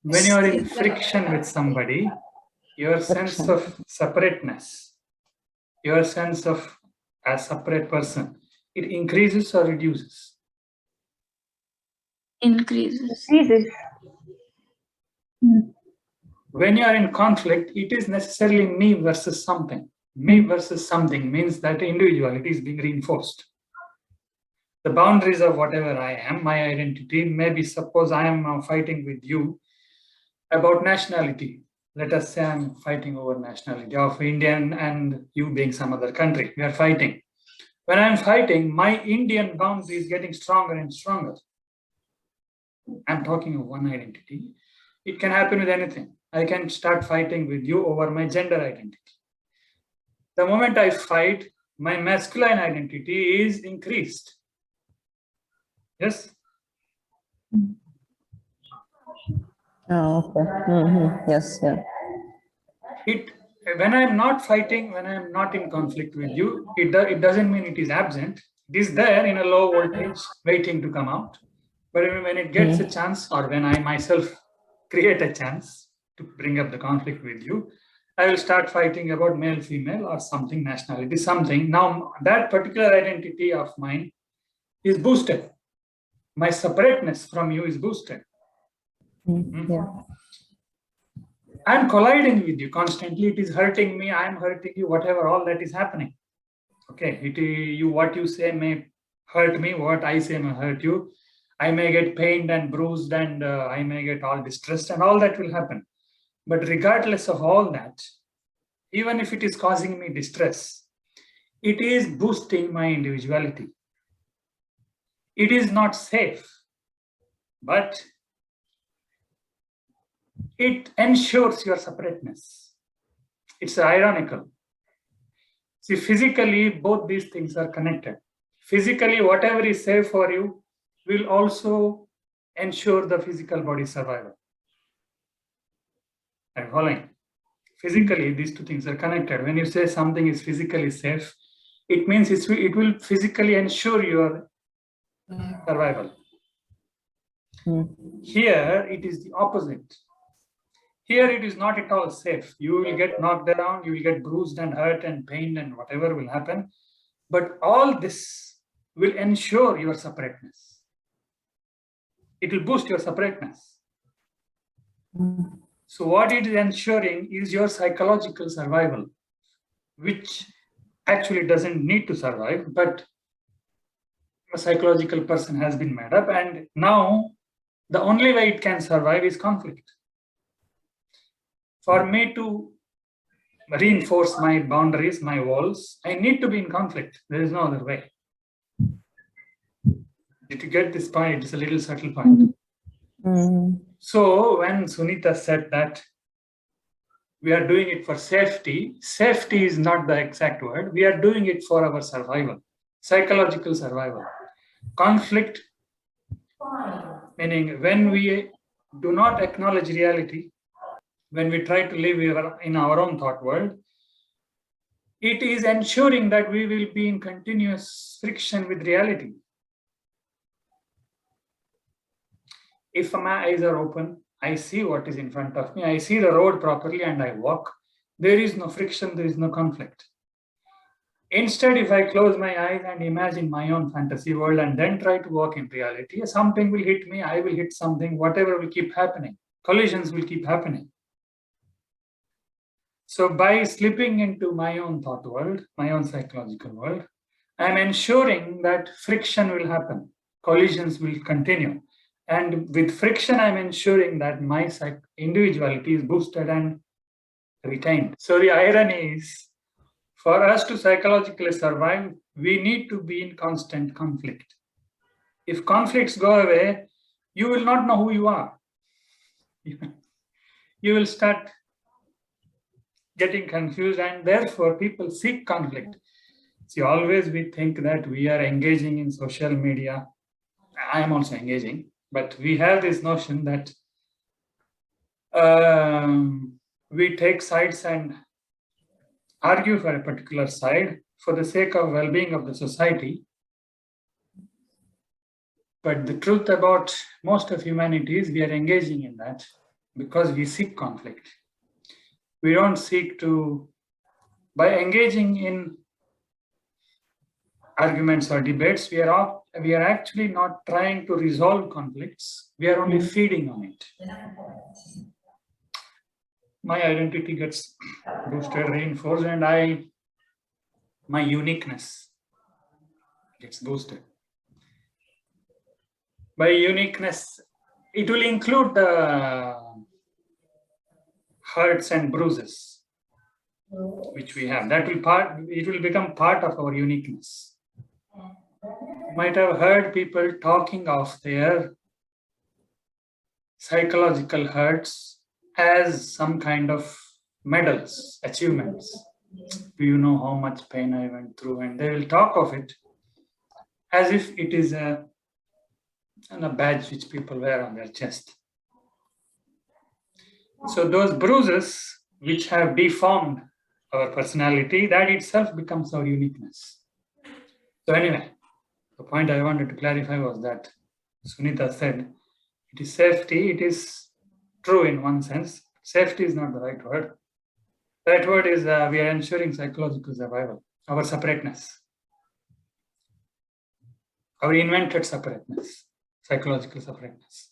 When you are in friction with somebody, your sense of separateness, your sense of a separate person, it increases or reduces? Increases. When you are in conflict, it is necessarily me versus something. Me versus something means that individuality is being reinforced. The boundaries of whatever I am, my identity, maybe suppose I am now fighting with you about nationality. Let us say I'm fighting over nationality of Indian and you being some other country. We are fighting. When I'm fighting, my Indian boundary is getting stronger and stronger. I'm talking of one identity. It can happen with anything. I can start fighting with you over my gender identity. The moment I fight, my masculine identity is increased. Yes? Oh, okay. Yes, yeah. When I'm not fighting, when I'm not in conflict with you, it doesn't mean it is absent. It is there in a low voltage, waiting to come out. But when it gets a chance, or when I myself create a chance to bring up the conflict with you, I will start fighting about male, female, or something, nationality, something. Now, that particular identity of mine is boosted. My separateness from you is boosted. Yeah. I'm colliding with you constantly. It is hurting me. I'm hurting you. Whatever, all that is happening. Okay, what you say may hurt me. What I say may hurt you. I may get pained and bruised, and I may get all distressed, and all that will happen. But regardless of all that, even if it is causing me distress, it is boosting my individuality. It is not safe, but it ensures your separateness. It's ironical. See, physically, both these things are connected. Physically, whatever is safe for you will also ensure the physical body survival. I'm following. Physically, these two things are connected. When you say something is physically safe, it means it will physically ensure your survival. Here, it is the opposite. Here, it is not at all safe. You will get knocked around, you will get bruised and hurt and pained and whatever will happen. But all this will ensure your separateness. It will boost your separateness. So what it is ensuring is your psychological survival, which actually doesn't need to survive, but a psychological person has been made up, and now the only way it can survive is conflict. For me to reinforce my boundaries, my walls, I need to be in conflict. There is no other way. Did you get this point? It's a little subtle point. So when Sunita said that we are doing it for safety, safety is not the exact word. We are doing it for our survival, psychological survival. Conflict, meaning when we do not acknowledge reality, when we try to live in our own thought world, it is ensuring that we will be in continuous friction with reality. If my eyes are open, I see what is in front of me, I see the road properly and I walk, there is no friction, there is no conflict. Instead, if I close my eyes and imagine my own fantasy world and then try to walk in reality, something will hit me, I will hit something, whatever will keep happening. Collisions will keep happening. So by slipping into my own thought world, my own psychological world, I'm ensuring that friction will happen, collisions will continue. And with friction, I'm ensuring that my individuality is boosted and retained. So the irony is, for us to psychologically survive, we need to be in constant conflict. If conflicts go away, you will not know who you are. You will start getting confused, and therefore people seek conflict. See, always we think that we are engaging in social media. I am also engaging, but we have this notion that we take sides and argue for a particular side for the sake of well-being of the society. But the truth about most of humanity is we are engaging in that because we seek conflict. We don't seek to, by engaging in arguments or debates, we are actually not trying to resolve conflicts. We are only feeding on it. My identity gets boosted, reinforced, and my uniqueness gets boosted. By uniqueness, it will include the hurts and bruises which we have. It will become part of our uniqueness. You might have heard people talking of their psychological hurts as some kind of medals, achievements. Do you know how much pain I went through? And they will talk of it as if it is a badge which people wear on their chest. So those bruises which have deformed our personality, that itself becomes our uniqueness. So anyway, the point I wanted to clarify was that Sunita said, it is safety. It is true in one sense. Safety is not the right word. The right word is we are ensuring psychological survival, our separateness, our invented separateness, psychological separateness.